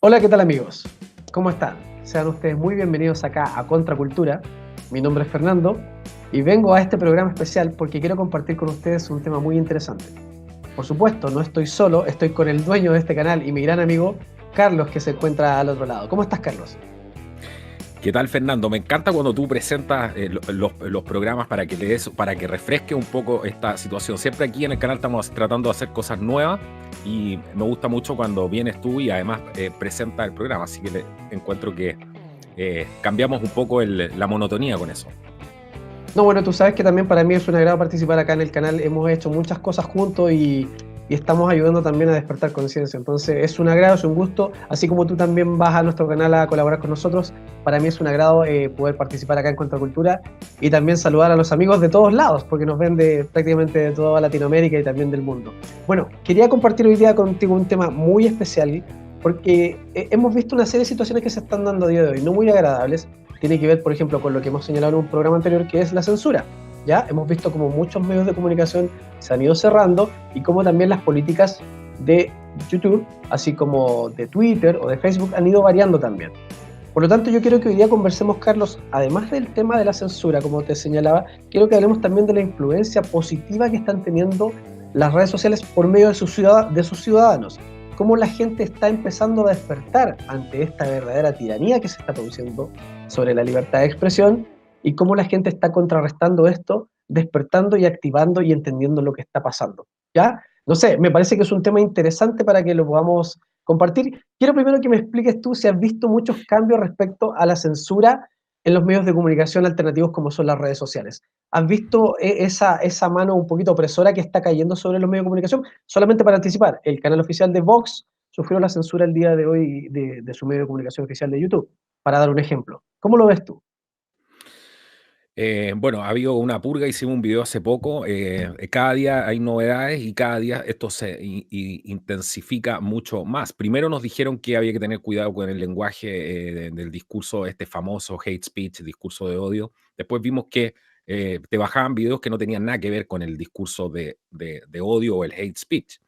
Hola, ¿qué tal amigos? ¿Cómo están? Sean ustedes muy bienvenidos acá a Contracultura. Mi nombre es Fernando y vengo a este programa especial porque quiero compartir con ustedes un tema muy interesante. Por supuesto, no estoy solo, estoy con el dueño de este canal y mi gran amigo Carlos, que se encuentra al otro lado. ¿Cómo estás, Carlos? ¿Qué tal, Fernando? Me encanta cuando tú presentas los programas para que para que refresque un poco esta situación. Siempre aquí en el canal estamos tratando de hacer cosas nuevas y me gusta mucho cuando vienes tú y además presentas el programa. Así que encuentro que cambiamos un poco la monotonía con eso. No, bueno, tú sabes que también para mí es un agrado participar acá en el canal. Hemos hecho muchas cosas juntos y estamos ayudando también a despertar conciencia. Entonces es un agrado, es un gusto. Así como tú también vas a nuestro canal a colaborar con nosotros, para mí es un agrado poder participar acá en Contracultura y también saludar a los amigos de todos lados, porque nos ven de prácticamente de toda Latinoamérica y también del mundo. Bueno, quería compartir hoy día contigo un tema muy especial porque hemos visto una serie de situaciones que se están dando a día de hoy, no muy agradables. Tiene que ver, por ejemplo, con lo que hemos señalado en un programa anterior, que es la censura. ¿Ya? Hemos visto como muchos medios de comunicación se han ido cerrando y como también las políticas de YouTube, así como de Twitter o de Facebook, han ido variando también. Por lo tanto, yo quiero que hoy día conversemos, Carlos, además del tema de la censura, como te señalaba, quiero que hablemos también de la influencia positiva que están teniendo las redes sociales por medio de sus ciudadanos. Cómo la gente está empezando a despertar ante esta verdadera tiranía que se está produciendo sobre la libertad de expresión y cómo la gente está contrarrestando esto, despertando y activando y entendiendo lo que está pasando. ¿Ya? No sé, me parece que es un tema interesante para que lo podamos compartir. Quiero primero que me expliques tú si has visto muchos cambios respecto a la censura en los medios de comunicación alternativos como son las redes sociales. ¿Has visto esa mano un poquito opresora que está cayendo sobre los medios de comunicación? Solamente para anticipar, el canal oficial de Vox sufrió la censura el día de hoy de su medio de comunicación oficial de YouTube, para dar un ejemplo. ¿Cómo lo ves tú? Bueno, ha habido una purga, hicimos un video hace poco, cada día hay novedades y cada día esto se intensifica mucho más. Primero nos dijeron que había que tener cuidado con el lenguaje del discurso, este famoso hate speech, discurso de odio. Después vimos que te bajaban videos que no tenían nada que ver con el discurso de odio o el hate speech,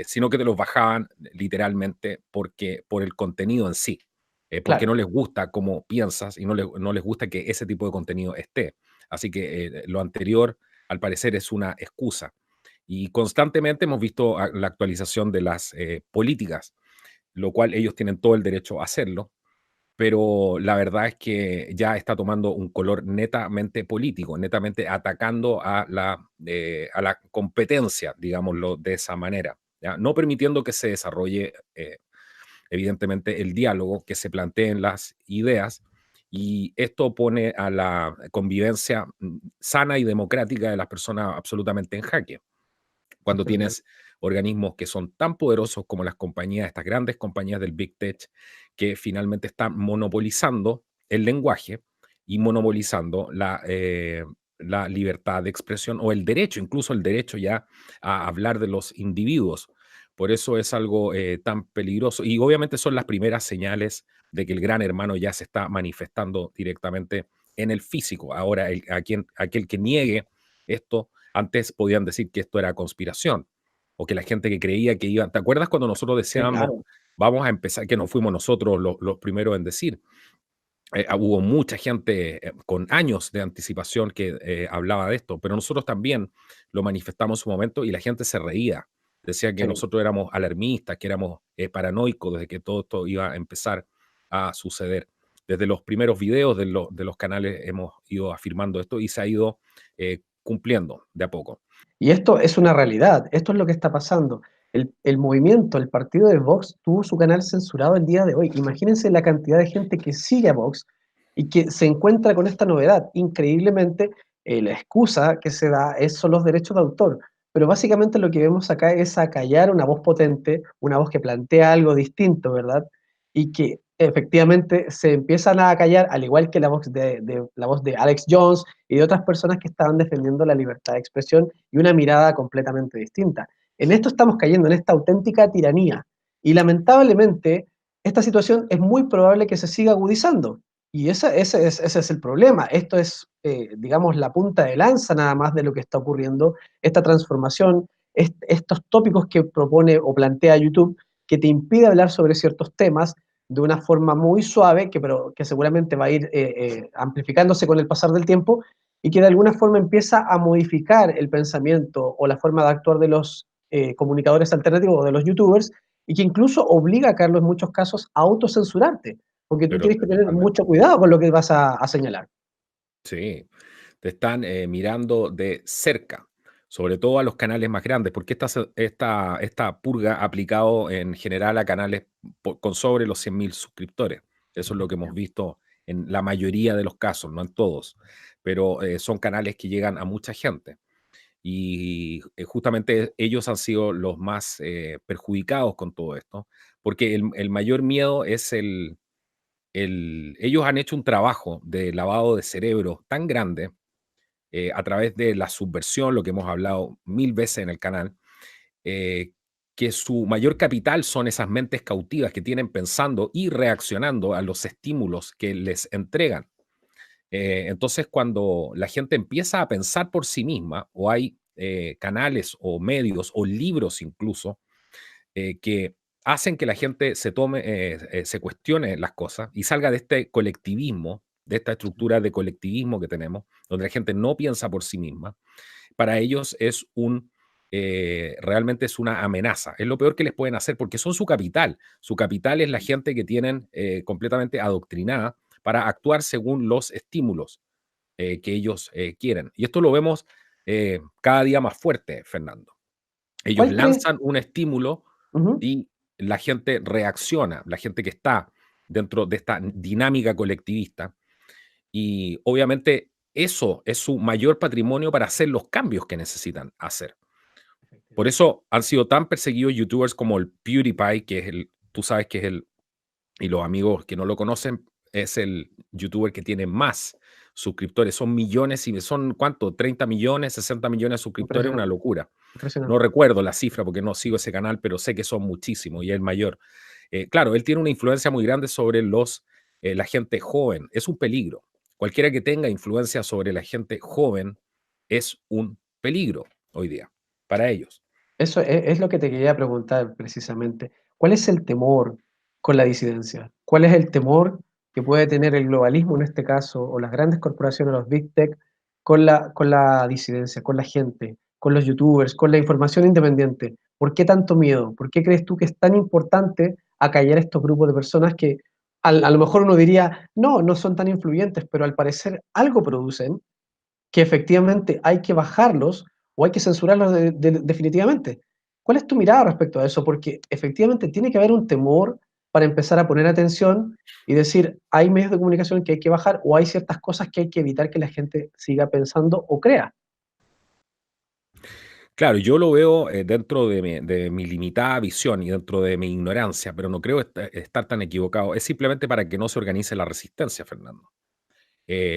sino que te los bajaban literalmente por el contenido en sí, porque Claro, no les gusta cómo piensas y no les gusta que ese tipo de contenido esté. Así que lo anterior, al parecer, es una excusa. Y constantemente hemos visto la actualización de las políticas, lo cual ellos tienen todo el derecho a hacerlo, pero la verdad es que ya está tomando un color netamente político, netamente atacando a la competencia, digámoslo de esa manera, ¿ya? No permitiendo que se desarrolle, evidentemente, el diálogo, que se planteen las ideas, y esto pone a la convivencia sana y democrática de las personas absolutamente en jaque. Cuando absolutamente. tienes organismos que son tan poderosos como las compañías, estas grandes compañías del Big Tech, que finalmente están monopolizando el lenguaje y monopolizando la libertad de expresión o el derecho, incluso el derecho ya a hablar de los individuos. Por eso es algo tan peligroso. Y obviamente son las primeras señales de que el gran hermano ya se está manifestando directamente en el físico. Ahora, aquel que niegue esto, antes podían decir que esto era conspiración, o que la gente que creía que iba. ¿Te acuerdas cuando nosotros Sí, decíamos, claro. vamos a empezar, que no fuimos nosotros los primeros en decir? Hubo mucha gente con años de anticipación que hablaba de esto, pero nosotros también lo manifestamos en su momento y la gente se reía. Decía que Sí. nosotros éramos alarmistas, que éramos paranoicos desde que todo esto iba a empezar a suceder. Desde los primeros videos de los canales hemos ido afirmando esto y se ha ido cumpliendo de a poco. Y esto es una realidad, esto es lo que está pasando. El movimiento, el partido de Vox tuvo su canal censurado el día de hoy. Imagínense la cantidad de gente que sigue a Vox y que se encuentra con esta novedad. Increíblemente, la excusa que se da son los derechos de autor. Pero básicamente lo que vemos acá es acallar una voz potente, una voz que plantea algo distinto, ¿verdad? Y que efectivamente se empiezan a callar, al igual que la voz de Alex Jones y de otras personas que estaban defendiendo la libertad de expresión y una mirada completamente distinta. En esto estamos cayendo, en esta auténtica tiranía. Y lamentablemente, esta situación es muy probable que se siga agudizando. Y ese es el problema. Esto es, digamos, la punta de lanza nada más de lo que está ocurriendo. Esta transformación, estos tópicos que propone o plantea YouTube, que te impide hablar sobre ciertos temas de una forma muy suave, pero que seguramente va a ir amplificándose con el pasar del tiempo y que de alguna forma empieza a modificar el pensamiento o la forma de actuar de los comunicadores alternativos o de los youtubers y que incluso obliga a Carlos en muchos casos a autocensurarte, porque tú pero tienes que tener totalmente. mucho cuidado con lo que vas a señalar. Sí, te están mirando de cerca, sobre todo a los canales más grandes, porque esta purga ha aplicado en general a canales con sobre los 100.000 suscriptores. Eso es lo que hemos visto en la mayoría de los casos, no en todos, pero son canales que llegan a mucha gente. Y justamente ellos han sido los más perjudicados con todo esto, porque el mayor miedo es ellos han hecho un trabajo de lavado de cerebro tan grande a través de la subversión, lo que hemos hablado 1000 veces en el canal, eh, que su mayor capital son esas mentes cautivas que tienen pensando y reaccionando a los estímulos que les entregan. Entonces, cuando la gente empieza a pensar por sí misma, o hay canales o medios o libros incluso, que hacen que la gente se cuestione las cosas y salga de este colectivismo, de esta estructura de colectivismo que tenemos, donde la gente no piensa por sí misma, para ellos realmente es una amenaza. Es lo peor que les pueden hacer porque son su capital. Su capital es la gente que tienen completamente adoctrinada para actuar según los estímulos que ellos quieren. Y esto lo vemos cada día más fuerte, Fernando. Ellos ¿Cuál crees? lanzan un estímulo Ujú. y la gente reacciona, la gente que está dentro de esta dinámica colectivista. Y obviamente eso es su mayor patrimonio para hacer los cambios que necesitan hacer. Por eso han sido tan perseguidos youtubers como el PewDiePie, que es tú sabes que es y los amigos que no lo conocen, es el youtuber que tiene más suscriptores. Son millones y son, ¿cuánto? 30 millones, 60 millones de suscriptores, una Impresionante, locura. No impresionante. recuerdo la cifra porque no sigo ese canal, pero sé que son muchísimos y es el mayor. Claro, él tiene una influencia muy grande sobre la gente joven. Es un peligro. Cualquiera que tenga influencia sobre la gente joven es un peligro hoy día para ellos. Eso es lo que te quería preguntar precisamente. ¿Cuál es el temor con la disidencia? ¿Cuál es el temor que puede tener el globalismo en este caso, o las grandes corporaciones, los big tech, con la disidencia, con la gente, con los youtubers, con la información independiente? ¿Por qué tanto miedo? ¿Por qué crees tú que es tan importante acallar estos grupos de personas que a lo mejor uno diría, no, no son tan influyentes, pero al parecer algo producen que efectivamente hay que bajarlos o hay que censurarlos definitivamente? ¿Cuál es tu mirada respecto a eso? Porque efectivamente tiene que haber un temor para empezar a poner atención y decir, hay medios de comunicación que hay que bajar o hay ciertas cosas que hay que evitar que la gente siga pensando o crea. Claro, yo lo veo dentro de mi limitada visión y dentro de mi ignorancia, pero no creo estar tan equivocado. Es simplemente para que no se organice la resistencia, Fernando.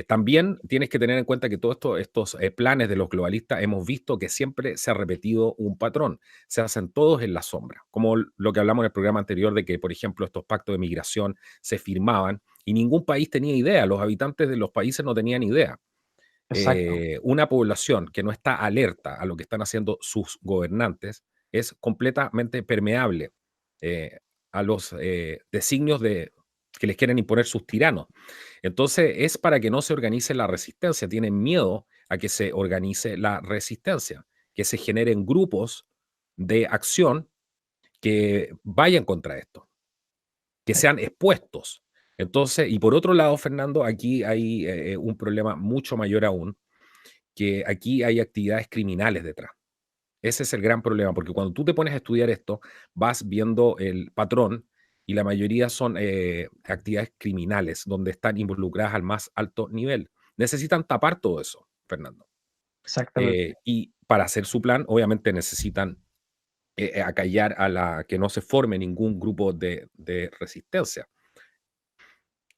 También tienes que tener en cuenta que todos estos planes de los globalistas hemos visto que siempre se ha repetido un patrón. Se hacen todos en la sombra, como lo que hablamos en el programa anterior de que, por ejemplo, estos pactos de migración se firmaban y ningún país tenía idea, los habitantes de los países no tenían idea. Exacto, Una población que no está alerta a lo que están haciendo sus gobernantes es completamente permeable eh, a los designios que les quieren imponer sus tiranos. Entonces es para que no se organice la resistencia. Tienen miedo a que se organice la resistencia, que se generen grupos de acción que vayan contra esto, que sean expuestos. Entonces, y por otro lado, Fernando, aquí hay un problema mucho mayor aún, que aquí hay actividades criminales detrás. Ese es el gran problema, porque cuando tú te pones a estudiar esto, vas viendo el patrón y la mayoría son actividades criminales, donde están involucradas al más alto nivel. Necesitan tapar todo eso, Fernando. exactamente. Y para hacer su plan, obviamente necesitan acallar que no se forme ningún grupo de resistencia.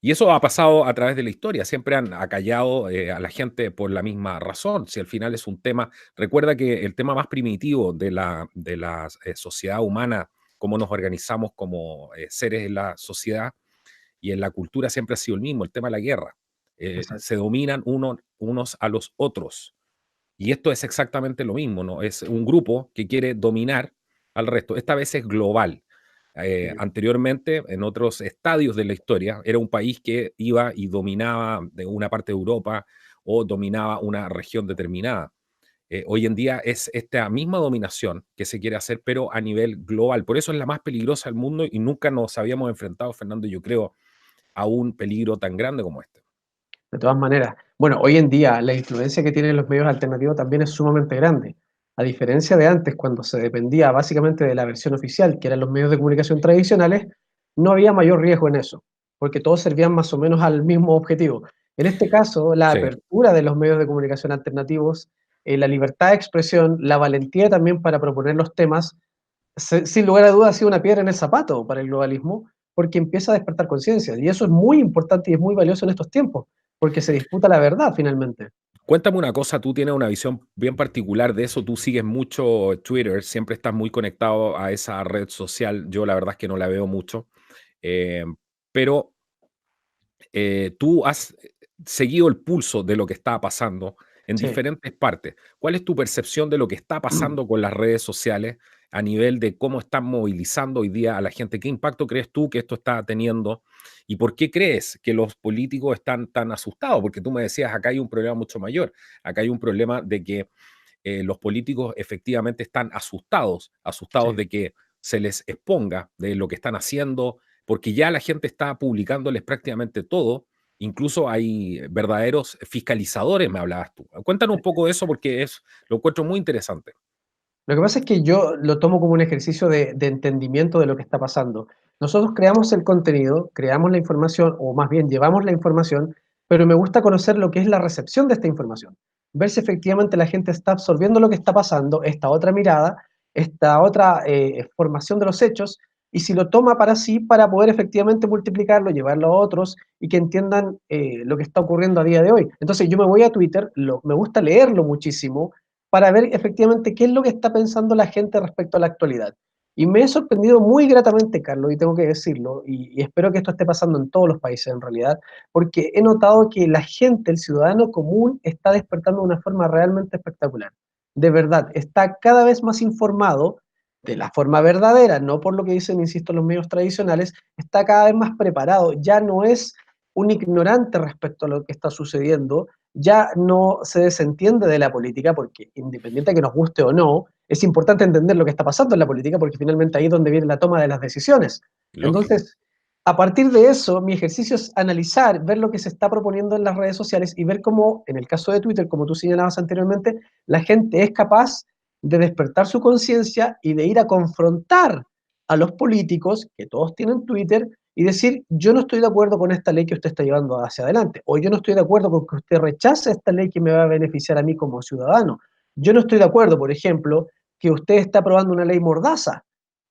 Y eso ha pasado a través de la historia. Siempre han acallado a la gente por la misma razón. Si al final es un tema, recuerda que el tema más primitivo de la sociedad humana, cómo nos organizamos como seres en la sociedad y en la cultura, siempre ha sido el mismo, el tema de la guerra. Se Exacto. dominan unos a los otros. Y esto es exactamente lo mismo, ¿no? Es un grupo que quiere dominar al resto. Esta vez es global. Anteriormente, en otros estadios de la historia, era un país que iba y dominaba de una parte de Europa o dominaba una región determinada. Hoy en día es esta misma dominación que se quiere hacer, pero a nivel global. Por eso es la más peligrosa del mundo y nunca nos habíamos enfrentado, Fernando, yo creo, a un peligro tan grande como este. De todas maneras, bueno, hoy en día la influencia que tienen los medios alternativos también es sumamente grande. A diferencia de antes, cuando se dependía básicamente de la versión oficial, que eran los medios de comunicación tradicionales, no había mayor riesgo en eso, porque todos servían más o menos al mismo objetivo. En este caso, la Sí, apertura de los medios de comunicación alternativos, la libertad de expresión, la valentía también para proponer los temas, sin lugar a dudas ha sido una piedra en el zapato para el globalismo, porque empieza a despertar conciencia. Y eso es muy importante y es muy valioso en estos tiempos, porque se disputa la verdad finalmente. cuéntame una cosa, tú tienes una visión bien particular de eso, tú sigues mucho Twitter, siempre estás muy conectado a esa red social, yo la verdad es que no la veo mucho, eh, pero tú has seguido el pulso de lo que está pasando en Sí. diferentes partes. ¿Cuál es tu percepción de lo que está pasando con las redes sociales a nivel de cómo están movilizando hoy día a la gente? ¿Qué impacto crees tú que esto está teniendo? ¿Y por qué crees que los políticos están tan asustados? Porque tú me decías, acá hay un problema mucho mayor. Acá hay un problema de que los políticos efectivamente están asustados, asustados Sí. de que se les exponga de lo que están haciendo, porque ya la gente está publicándoles prácticamente todo, incluso hay verdaderos fiscalizadores, me hablabas tú. Cuéntanos un poco de eso porque lo encuentro muy interesante. Lo que pasa es que yo lo tomo como un ejercicio de entendimiento de lo que está pasando. Nosotros creamos el contenido, creamos la información, o más bien llevamos la información, pero me gusta conocer lo que es la recepción de esta información. Ver si efectivamente la gente está absorbiendo lo que está pasando, esta otra mirada, esta otra formación de los hechos, y si lo toma para sí, para poder efectivamente multiplicarlo, llevarlo a otros y que entiendan lo que está ocurriendo a día de hoy. Entonces yo me voy a Twitter, me gusta leerlo muchísimo, para ver efectivamente qué es lo que está pensando la gente respecto a la actualidad. Y me he sorprendido muy gratamente, Carlos, y tengo que decirlo, y espero que esto esté pasando en todos los países en realidad, porque he notado que la gente, el ciudadano común, está despertando de una forma realmente espectacular. De verdad, está cada vez más informado de la forma verdadera, no por lo que dicen, insisto, los medios tradicionales, está cada vez más preparado, ya no es un ignorante respecto a lo que está sucediendo, ya no se desentiende de la política, porque independiente de que nos guste o no, es importante entender lo que está pasando en la política, porque finalmente ahí es donde viene la toma de las decisiones. Lógico. Entonces, a partir de eso, mi ejercicio es analizar, ver lo que se está proponiendo en las redes sociales y ver cómo, en el caso de Twitter, como tú señalabas anteriormente, la gente es capaz de despertar su conciencia y de ir a confrontar a los políticos, que todos tienen Twitter, y decir, yo no estoy de acuerdo con esta ley que usted está llevando hacia adelante, o yo no estoy de acuerdo con que usted rechace esta ley que me va a beneficiar a mí como ciudadano. Yo no estoy de acuerdo, por ejemplo, que usted está aprobando una ley mordaza,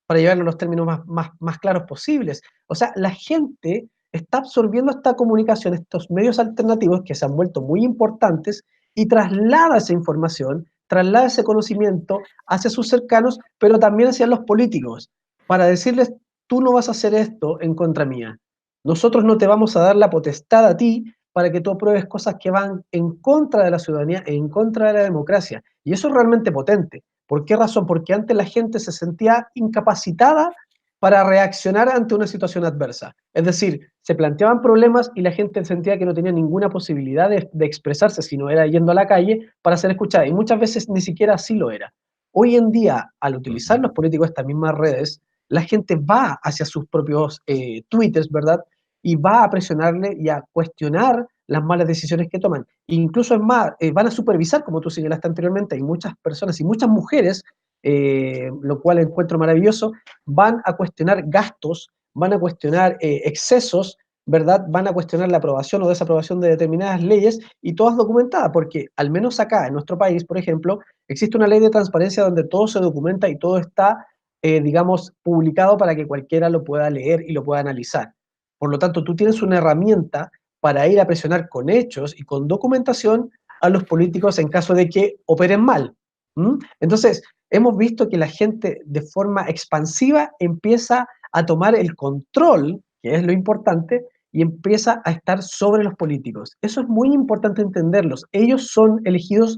para llevarlo a los términos más claros posibles. O sea, la gente está absorbiendo esta comunicación, estos medios alternativos que se han vuelto muy importantes y traslada esa información, traslada ese conocimiento hacia sus cercanos, pero también hacia los políticos, para decirles, tú no vas a hacer esto en contra mía. Nosotros no te vamos a dar la potestad a ti para que tú apruebes cosas que van en contra de la ciudadanía, en contra de la democracia. Y eso es realmente potente. ¿Por qué razón? Porque antes la gente se sentía incapacitada para reaccionar ante una situación adversa. Es decir, se planteaban problemas y la gente sentía que no tenía ninguna posibilidad de expresarse, sino era yendo a la calle para ser escuchada. Y muchas veces ni siquiera así lo era. Hoy en día, al utilizar Ujú. los políticos estas mismas redes, la gente va hacia sus propios twitters, ¿verdad? Y va a presionarle y a cuestionar las malas decisiones que toman. Incluso es más, van a supervisar, como tú señalaste anteriormente, hay muchas personas y muchas mujeres, lo cual encuentro maravilloso, van a cuestionar gastos, van a cuestionar excesos, ¿verdad? Van a cuestionar la aprobación o desaprobación de determinadas leyes y todas documentadas, porque al menos acá en nuestro país, por ejemplo, existe una ley de transparencia donde todo se documenta y todo está, digamos, publicado para que cualquiera lo pueda leer y lo pueda analizar. Por lo tanto, tú tienes una herramienta para ir a presionar con hechos y con documentación a los políticos en caso de que operen mal. ¿Mm? Entonces, hemos visto que la gente de forma expansiva empieza a tomar el control, que es lo importante, y empieza a estar sobre los políticos. Eso es muy importante entenderlos. Ellos son elegidos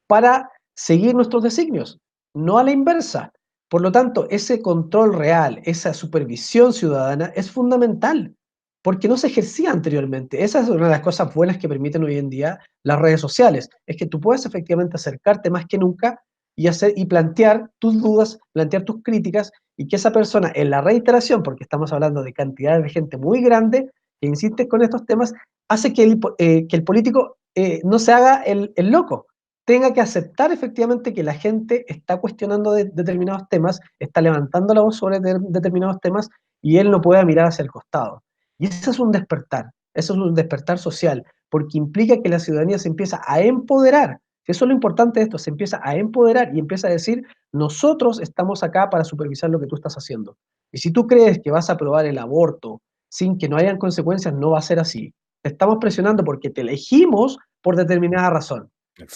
para seguir nuestros designios, no a la inversa. Por lo tanto, ese control real, esa supervisión ciudadana es fundamental, porque no se ejercía anteriormente. Esa es una de las cosas buenas que permiten hoy en día las redes sociales, es que tú puedes efectivamente acercarte más que nunca y hacer y plantear tus dudas, plantear tus críticas y que esa persona en la reiteración, porque estamos hablando de cantidades de gente muy grande que insiste con estos temas, hace que el político no se haga el loco, tenga que aceptar efectivamente que la gente está cuestionando determinados temas, está levantando la voz sobre determinados temas y él no puede mirar hacia el costado. Y eso es un despertar, eso es un despertar social, porque implica que la ciudadanía se empieza a empoderar. Eso es lo importante de esto, se empieza a empoderar y empieza a decir, nosotros estamos acá para supervisar lo que tú estás haciendo. Y si tú crees que vas a aprobar el aborto sin que no hayan consecuencias, no va a ser así. Te estamos presionando porque te elegimos por determinada razón.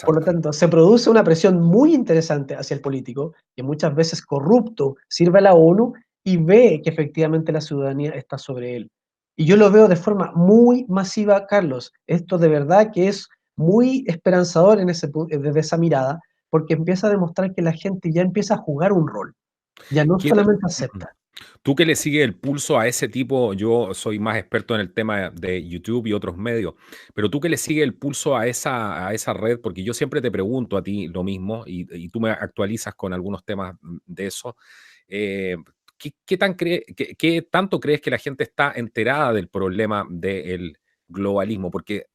Por lo Exacto. tanto, se produce una presión muy interesante hacia el político, que muchas veces corrupto sirve a la ONU y ve que efectivamente la ciudadanía está sobre él. Y yo lo veo de forma muy masiva, Carlos. Esto de verdad que es muy esperanzador desde esa mirada, porque empieza a demostrar que la gente ya empieza a jugar un rol, ya no ¿Qué ta solamente ujú. acepta. Tú que le sigues el pulso a ese tipo, yo soy más experto en el tema de YouTube y otros medios, pero tú que le sigues el pulso a esa red, porque yo siempre te pregunto a ti lo mismo y tú me actualizas con algunos temas de eso. eh, ¿Qué tanto crees que la gente está enterada del problema del globalismo? Porque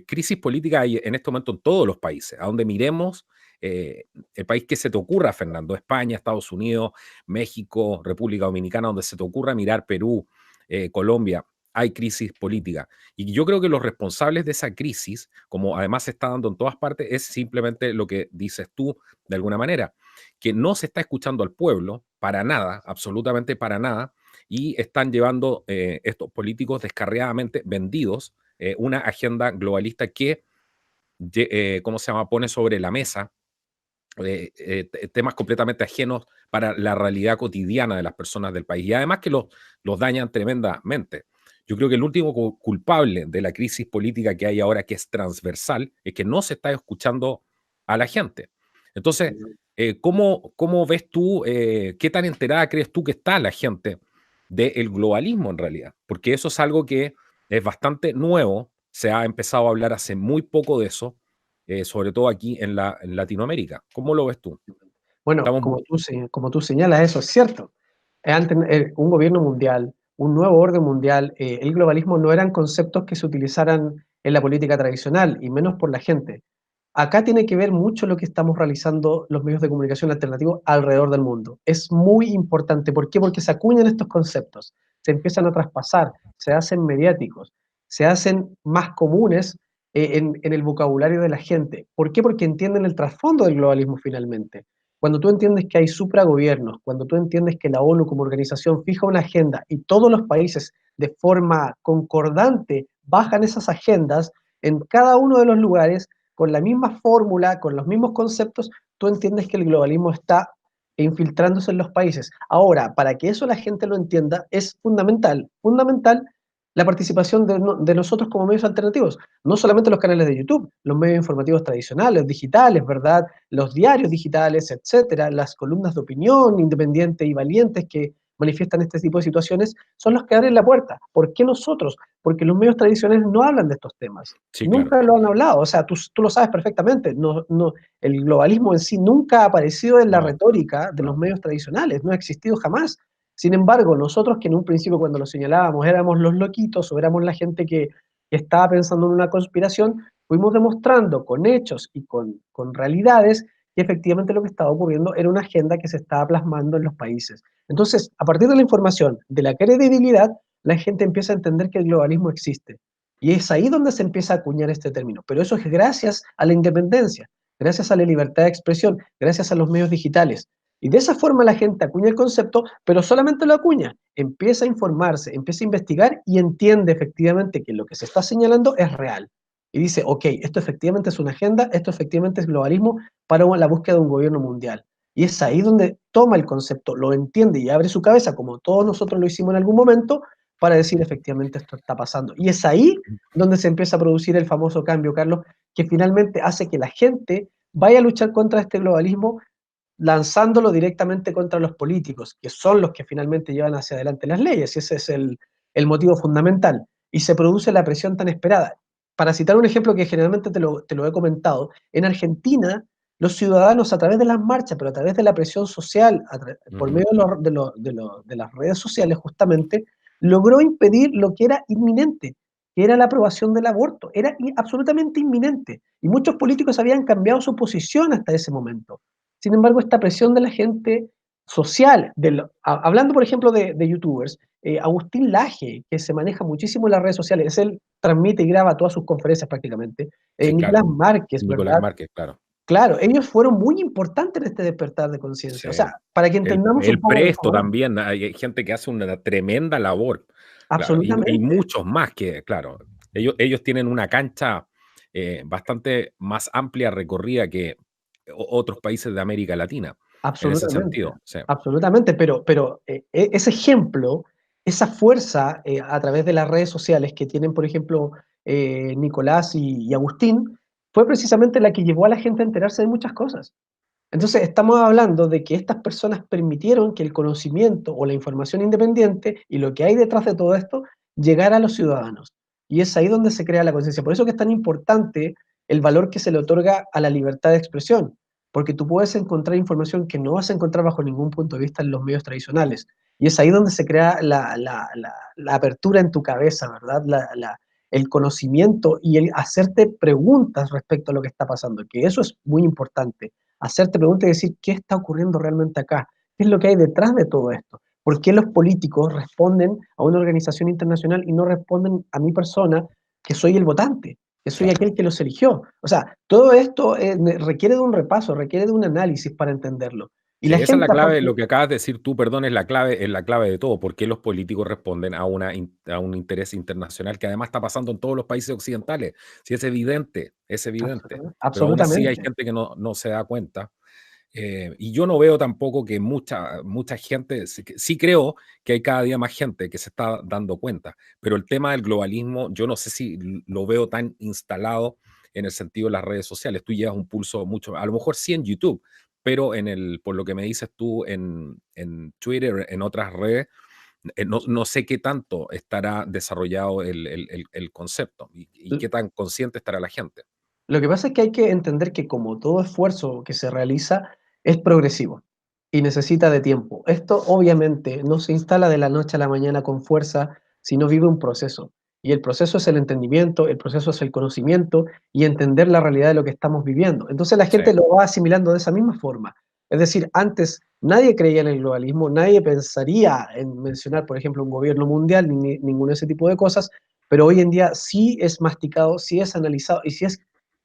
crisis política hay en este momento en todos los países. A donde miremos, el país que se te ocurra, Fernando, España, Estados Unidos, México, República Dominicana, donde se te ocurra mirar Perú, Colombia, hay crisis política. Y yo creo que los responsables de esa crisis, como además se está dando en todas partes, es simplemente lo que dices tú de alguna manera, que no se está escuchando al pueblo para nada, absolutamente para nada, y están llevando estos políticos descarriadamente vendidos una agenda globalista que, ¿cómo se llama?, pone sobre la mesa temas completamente ajenos para la realidad cotidiana de las personas del país y además que los dañan tremendamente. Yo creo que el último culpable de la crisis política que hay ahora, que es transversal, es que no se está escuchando a la gente. Entonces, ¿cómo ves tú, qué tan enterada crees tú que está la gente del globalismo en realidad? Porque eso es algo que es bastante nuevo, se ha empezado a hablar hace muy poco de eso, sobre todo aquí en Latinoamérica. ¿Cómo lo ves tú? Bueno, Estamos muy como tú señalas, eso es cierto. Antes, un gobierno mundial, un nuevo orden mundial, el globalismo no eran conceptos que se utilizaran en la política tradicional, y menos por la gente. Acá tiene que ver mucho lo que estamos realizando los medios de comunicación alternativos alrededor del mundo. Es muy importante. ¿Por qué? Porque se acuñan estos conceptos, se empiezan a traspasar, se hacen mediáticos, se hacen más comunes en el vocabulario de la gente. ¿Por qué? Porque entienden el trasfondo del globalismo finalmente. Cuando tú entiendes que hay supragobiernos, cuando tú entiendes que la ONU como organización fija una agenda y todos los países de forma concordante bajan esas agendas en cada uno de los lugares, con la misma fórmula, con los mismos conceptos, tú entiendes que el globalismo está infiltrándose en los países. Ahora, para que eso la gente lo entienda, es fundamental la participación de nosotros como medios alternativos, no solamente los canales de YouTube, los medios informativos tradicionales, digitales, ¿verdad? Los diarios digitales, etcétera, las columnas de opinión independientes y valientes que manifiestan este tipo de situaciones, son los que abren la puerta. ¿Por qué nosotros? Porque los medios tradicionales no hablan de estos temas. Sí, claro. Nunca lo han hablado, o sea, tú lo sabes perfectamente. El globalismo en sí nunca ha aparecido en la No, retórica de los no. medios tradicionales, no ha existido jamás. Sin embargo, nosotros que en un principio cuando lo señalábamos éramos los loquitos o éramos la gente que estaba pensando en una conspiración, fuimos demostrando con hechos y con realidades que efectivamente lo que estaba ocurriendo era una agenda que se estaba plasmando en los países. Entonces, a partir de la información, de la credibilidad, la gente empieza a entender que el globalismo existe. Y es ahí donde se empieza a acuñar este término. Pero eso es gracias a la independencia, gracias a la libertad de expresión, gracias a los medios digitales. Y de esa forma la gente acuña el concepto, pero solamente lo acuña. Empieza a informarse, empieza a investigar y entiende efectivamente que lo que se está señalando es real. Y dice, ok, esto efectivamente es una agenda, esto efectivamente es globalismo para la búsqueda de un gobierno mundial. Y es ahí donde toma el concepto, lo entiende y abre su cabeza, como todos nosotros lo hicimos en algún momento, para decir efectivamente esto está pasando. Y es ahí donde se empieza a producir el famoso cambio, Carlos, que finalmente hace que la gente vaya a luchar contra este globalismo lanzándolo directamente contra los políticos, que son los que finalmente llevan hacia adelante las leyes, y ese es el motivo fundamental. Y se produce la presión tan esperada. Para citar un ejemplo que generalmente te lo he comentado, en Argentina los ciudadanos a través de las marchas, pero a través de la presión social, por Ujú. medio de las redes sociales justamente, logró impedir lo que era inminente, que era la aprobación del aborto. Era absolutamente inminente. Y muchos políticos habían cambiado su posición hasta ese momento. Sin embargo, esta presión de la gente social, hablando por ejemplo de youtubers, Agustín Laje, que se maneja muchísimo en las redes sociales, él transmite y graba todas sus conferencias prácticamente, Sí, Nicolás claro. Márquez, Nicolás ¿verdad? Márquez, claro. Claro, ellos fueron muy importantes en este despertar de conciencia. Sí. O sea, para que entendamos un El poco, por Presto favor, también, hay gente que hace una tremenda labor, claro, y absolutamente, muchos más que, claro, ellos tienen una cancha bastante más amplia recorrida que otros países de América Latina, en ese absolutamente, sentido, sí, absolutamente, pero ese ejemplo, esa fuerza a través de las redes sociales que tienen, por ejemplo, Nicolás y Agustín, fue precisamente la que llevó a la gente a enterarse de muchas cosas. Entonces, estamos hablando de que estas personas permitieron que el conocimiento o la información independiente y lo que hay detrás de todo esto llegara a los ciudadanos. Y es ahí donde se crea la conciencia. Por eso que es tan importante el valor que se le otorga a la libertad de expresión, porque tú puedes encontrar información que no vas a encontrar bajo ningún punto de vista en los medios tradicionales. Y es ahí donde se crea la apertura en tu cabeza, ¿verdad? El conocimiento y el hacerte preguntas respecto a lo que está pasando, que eso es muy importante, hacerte preguntas y decir, ¿qué está ocurriendo realmente acá? ¿Qué es lo que hay detrás de todo esto? ¿Por qué los políticos responden a una organización internacional y no responden a mi persona, que soy el votante, que soy claro. aquel que los eligió? O sea, todo esto requiere de un repaso, requiere de un análisis para entenderlo. Y Sí, la esa es la gente, clave, aparte, lo que acabas de decir tú, perdón, es la clave de todo, por qué los políticos responden a, a un interés internacional que además está pasando en todos los países occidentales. Sí, es evidente, pero aún así hay absolutamente, gente que no se da cuenta. Y yo no veo tampoco que mucha gente, sí creo que hay cada día más gente que se está dando cuenta, pero el tema del globalismo, yo no sé si lo veo tan instalado en el sentido de las redes sociales. Tú llevas un pulso mucho, a lo mejor sí en YouTube, pero por lo que me dices tú en Twitter, en otras redes, no sé qué tanto estará desarrollado el concepto y qué tan consciente estará la gente. lo que pasa es que hay que entender que como todo esfuerzo que se realiza es progresivo y necesita de tiempo. Esto obviamente no se instala de la noche a la mañana con fuerza, sino vive un proceso. Y el proceso es el entendimiento, el proceso es el conocimiento y entender la realidad de lo que estamos viviendo. Entonces la Sí, gente lo va asimilando de esa misma forma. Es decir, antes nadie creía en el globalismo, nadie pensaría en mencionar, por ejemplo, un gobierno mundial, ni ninguno de ese tipo de cosas, pero hoy en día sí es masticado, sí es analizado y sí es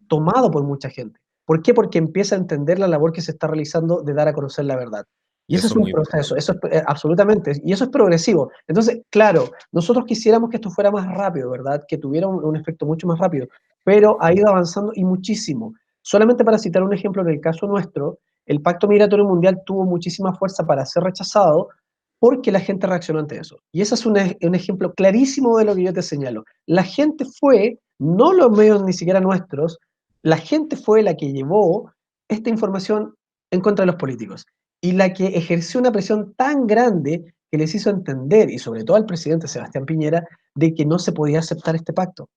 tomado por mucha gente. ¿Por qué? Porque empieza a entender la labor que se está realizando de dar a conocer la verdad. Y eso eso es es un muy proceso, importante. eso es absolutamente, y eso es progresivo. Entonces, claro, nosotros quisiéramos que esto fuera más rápido, ¿verdad? Que tuviera un efecto mucho más rápido, pero ha ido avanzando y muchísimo. Solamente para citar un ejemplo, en el caso nuestro, el Pacto Migratorio Mundial tuvo muchísima fuerza para ser rechazado porque la gente reaccionó ante eso. Y ese es un ejemplo clarísimo de lo que yo te señalo. La gente fue, no los medios ni siquiera nuestros, la gente fue la que llevó esta información en contra de los políticos y la que ejerció una presión tan grande que les hizo entender, y sobre todo al presidente Sebastián Piñera, de que no se podía aceptar este pacto.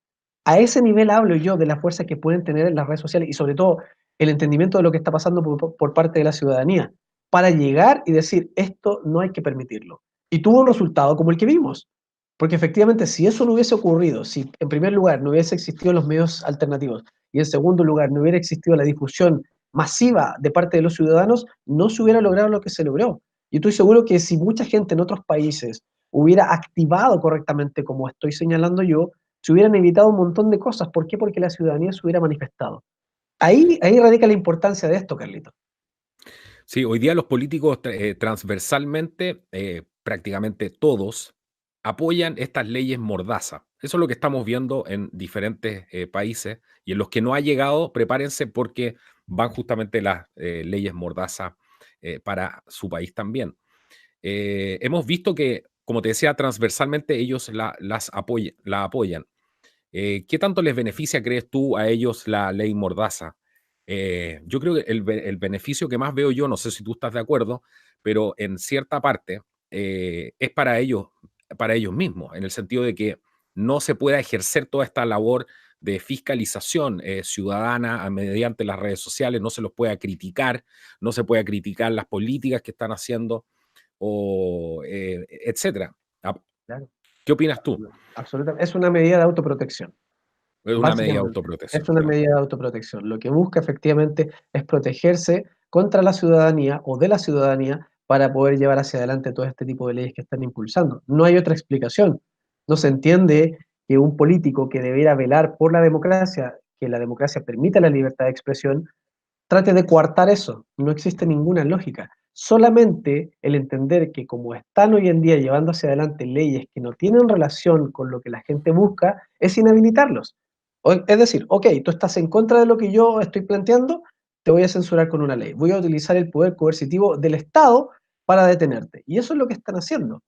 A ese nivel hablo yo de la fuerza que pueden tener en las redes sociales y sobre todo el entendimiento de lo que está pasando por parte de la ciudadanía para llegar y decir esto no hay que permitirlo. Y tuvo un resultado como el que vimos. Porque efectivamente, si eso no hubiese ocurrido, si en primer lugar no hubiese existido los medios alternativos y en segundo lugar no hubiera existido la difusión masiva de parte de los ciudadanos, no se hubiera logrado lo que se logró. Y estoy seguro que si mucha gente en otros países hubiera activado correctamente, como estoy señalando yo, se hubieran evitado un montón de cosas. ¿Por qué? Porque la ciudadanía se hubiera manifestado. Ahí radica la importancia de esto, Carlito. Sí, hoy día los políticos transversalmente, prácticamente todos, apoyan estas leyes mordaza. Eso es lo que estamos viendo en diferentes países y en los que no ha llegado, prepárense porque van justamente las leyes mordaza para su país también. Hemos visto que, como te decía, transversalmente ellos la apoyan. ¿Qué tanto les beneficia, crees tú, a ellos la ley mordaza? Yo creo que el beneficio que más veo yo, no sé si tú estás de acuerdo, pero en cierta parte es para ellos mismos, en el sentido de que no se pueda ejercer toda esta labor de fiscalización ciudadana mediante las redes sociales, no se los pueda criticar, no se pueda criticar las políticas que están haciendo, o etcétera. Ah, Claro, ¿qué opinas tú? absolutamente. Es una medida de autoprotección. Es una medida de Básicamente, es autoprotección, una claro. medida de autoprotección. Lo que busca efectivamente es protegerse contra la ciudadanía o de la ciudadanía para poder llevar hacia adelante todo este tipo de leyes que están impulsando. No hay otra explicación. No se entiende que un político que debiera velar por la democracia, que la democracia permita la libertad de expresión, trate de coartar eso. No existe ninguna lógica. Solamente el entender que como están hoy en día llevando hacia adelante leyes que no tienen relación con lo que la gente busca, es inhabilitarlos. Es decir, ok, tú estás en contra de lo que yo estoy planteando, te voy a censurar con una ley. Voy a utilizar el poder coercitivo del Estado para detenerte. Y eso es lo que están haciendo.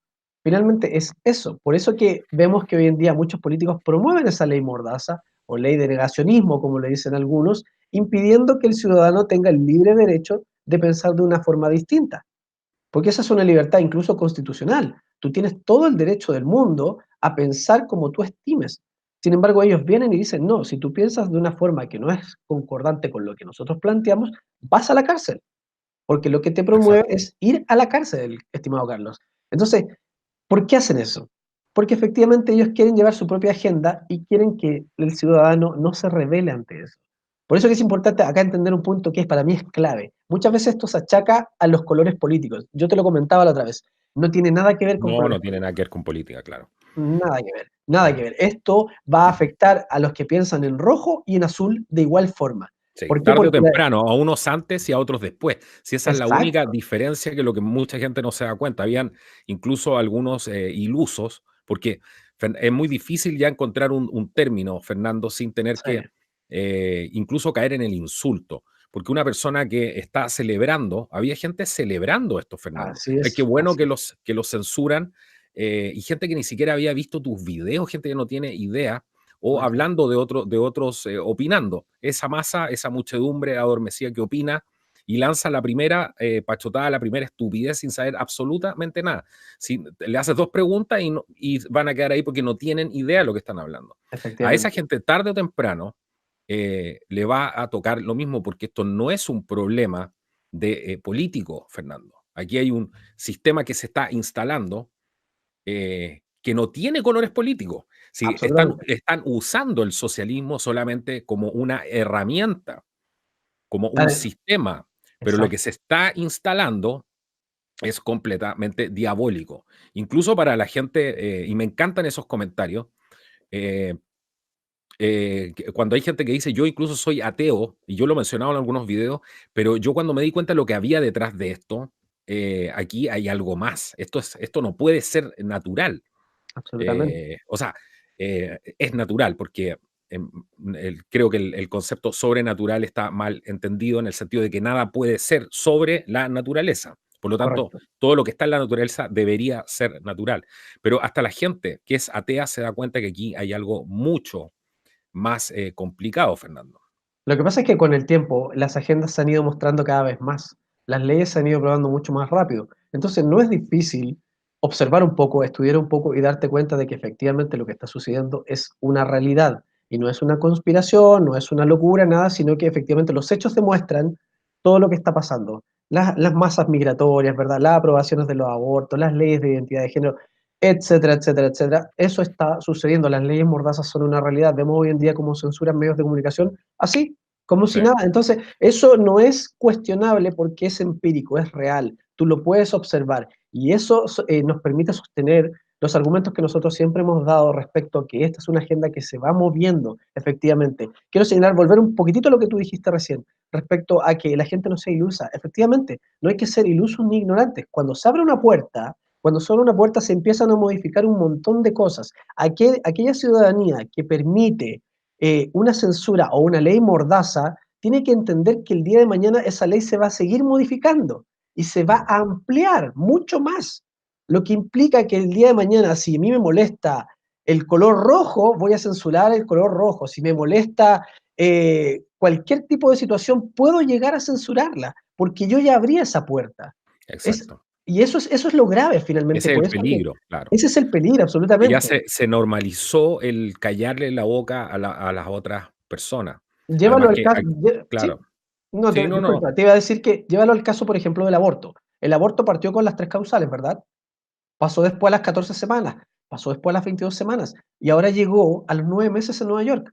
Finalmente es eso. Por eso que vemos que hoy en día muchos políticos promueven esa ley mordaza o ley de negacionismo, como le dicen algunos, impidiendo que el ciudadano tenga el libre derecho de pensar de una forma distinta. Porque esa es una libertad incluso constitucional. Tú tienes todo el derecho del mundo a pensar como tú estimes. Sin embargo, ellos vienen y dicen, no, si tú piensas de una forma que no es concordante con lo que nosotros planteamos, vas a la cárcel, porque lo que te promueve Exacto. es ir a la cárcel, estimado Carlos. Entonces, ¿por qué hacen eso? Porque efectivamente ellos quieren llevar su propia agenda y quieren que el ciudadano no se rebele ante eso. Por eso que es importante acá entender un punto que para mí es clave. Muchas veces esto se achaca a los colores políticos. Yo te lo comentaba la otra vez. No tiene nada que ver con No, colores no tiene nada políticos. que ver con política, claro. Nada que ver. Nada que ver. Esto va a afectar a los que piensan en rojo y en azul de igual forma. Sí, ¿Por qué? tarde o Porque temprano, a unos antes y a otros después. Si esa es la única exacto. diferencia, que lo que mucha gente no se da cuenta. Habían incluso algunos ilusos, porque es muy difícil ya encontrar un término, Fernando, sin tener Sí, que incluso caer en el insulto. Porque una persona que está celebrando, había gente celebrando esto, Fernando. así Ay, qué es, bueno así que es. los censuran, y gente que ni siquiera había visto tus videos, gente que no tiene idea, o Correcto. hablando de otros, opinando. Esa masa, esa muchedumbre adormecida que opina y lanza la primera pachotada, la primera estupidez sin saber absolutamente nada. Si le haces dos preguntas y van a quedar ahí porque no tienen idea de lo que están hablando. A esa Efectivamente. gente, tarde o temprano, le va a tocar lo mismo, porque esto no es un problema de político, Fernando. Aquí hay un sistema que se está instalando, que no tiene colores políticos. Si Absolutamente. están usando el socialismo solamente como una herramienta, como un Dale. sistema, pero lo que Exacto. se está instalando es completamente diabólico. Incluso para la gente, y me encantan esos comentarios, eh, cuando hay gente que dice, yo incluso soy ateo, y yo lo he mencionado en algunos videos, pero yo cuando me di cuenta de lo que había detrás de esto, aquí hay algo más. Esto no puede ser natural. Absolutamente. O sea, es natural porque creo que el concepto sobrenatural está mal entendido, en el sentido de que nada puede ser sobre la naturaleza. Por lo tanto, Correcto. todo lo que está en la naturaleza debería ser natural. Pero hasta la gente que es atea se da cuenta que aquí hay algo mucho más complicado, Fernando. Lo que pasa es que con el tiempo las agendas se han ido mostrando cada vez más. Las leyes se han ido probando mucho más rápido. Entonces no es difícil observar un poco, estudiar un poco y darte cuenta de que efectivamente lo que está sucediendo es una realidad y no es una conspiración, no es una locura, nada, sino que efectivamente los hechos demuestran todo lo que está pasando. Las masas migratorias, ¿verdad? Las aprobaciones de los abortos, las leyes de identidad de género, etcétera, etcétera, etcétera. Eso está sucediendo. Las leyes mordazas son una realidad. Vemos hoy en día cómo censuran medios de comunicación así, como si Sí, nada. Entonces, eso no es cuestionable porque es empírico, es real. Tú lo puedes observar y eso nos permite sostener los argumentos que nosotros siempre hemos dado respecto a que esta es una agenda que se va moviendo, efectivamente. Quiero señalar, volver un poquitito a lo que tú dijiste recién, respecto a que la gente no sea ilusa. Efectivamente, no hay que ser ilusos ni ignorantes. Cuando se abre una puerta se empiezan a modificar un montón de cosas. Aquella ciudadanía que permite una censura o una ley mordaza, tiene que entender que el día de mañana esa ley se va a seguir modificando y se va mm, a ampliar mucho más. Lo que implica que el día de mañana, si a mí me molesta el color rojo, voy a censurar el color rojo. Si me molesta cualquier tipo de situación puedo llegar a censurarla, porque yo ya abrí esa puerta. Es, Exacto. y eso es lo grave finalmente, Ese es por el eso que peligro, claro. ese es el peligro, Que ya absolutamente. se normalizó el callarle la boca a las otras personas. Llévalo Además al que caso, hay sí, claro. no, Sí, no, no, disculpa, te iba a decir que llévalo al caso, por ejemplo, del aborto. El aborto partió con las 3 causales, ¿verdad? Pasó después a las 14 semanas, pasó después a las 22 semanas, y ahora llegó a los 9 meses en Nueva York.